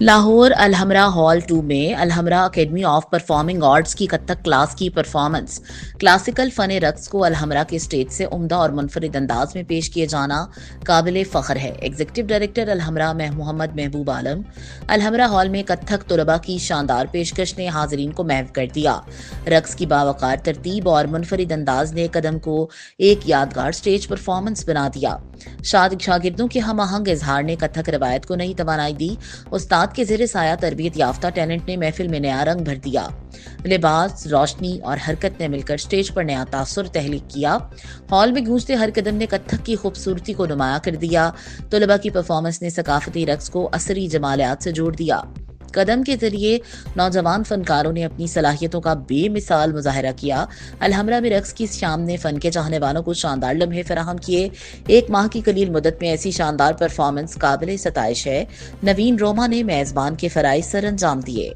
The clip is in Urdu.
لاہور الحمرا ہال 2 میں Alhamra academy of performing arts کی کتھک کلاس کی پرفارمنس کلاسیکل فن رقص کو الحمرا کے اسٹیج سے عمدہ اور منفرد انداز میں پیش کیے جانا قابل فخر ہے۔ ایگزیکٹو ڈائریکٹر الحمرا محمد محبوب عالم الحمرا ہال میں کتھک طلباء کی شاندار پیشکش نے حاضرین کو محو کر دیا۔ رقص کی باوقار ترتیب اور منفرد انداز نے قدم کو ایک یادگار اسٹیج پرفارمنس بنا دیا۔ شاگردوں کے ہم آہنگ اظہار نے کتھک روایت کو نئی توانائی دی۔ استاد کے زیر سایہ تربیت یافتہ ٹیلنٹ نے محفل میں نیا رنگ بھر دیا۔ لباس، روشنی اور حرکت نے مل کر اسٹیج پر نیا تاثر تخلیق کیا۔ ہال میں گونجتے ہر قدم نے کتھک کی خوبصورتی کو نمایاں کر دیا۔ طلباء کی پرفارمنس نے ثقافتی رقص کو عصری جمالیات سے جوڑ دیا۔ قدم کے ذریعے نوجوان فنکاروں نے اپنی صلاحیتوں کا بے مثال مظاہرہ کیا۔ الحمرا میں رقص کی شام نے فن کے چاہنے والوں کو شاندار لمحے فراہم کیے۔ ایک ماہ کی قلیل مدت میں ایسی شاندار پرفارمنس قابل ستائش ہے۔ نوین روما نے میزبان کے فرائض سر انجام دیے۔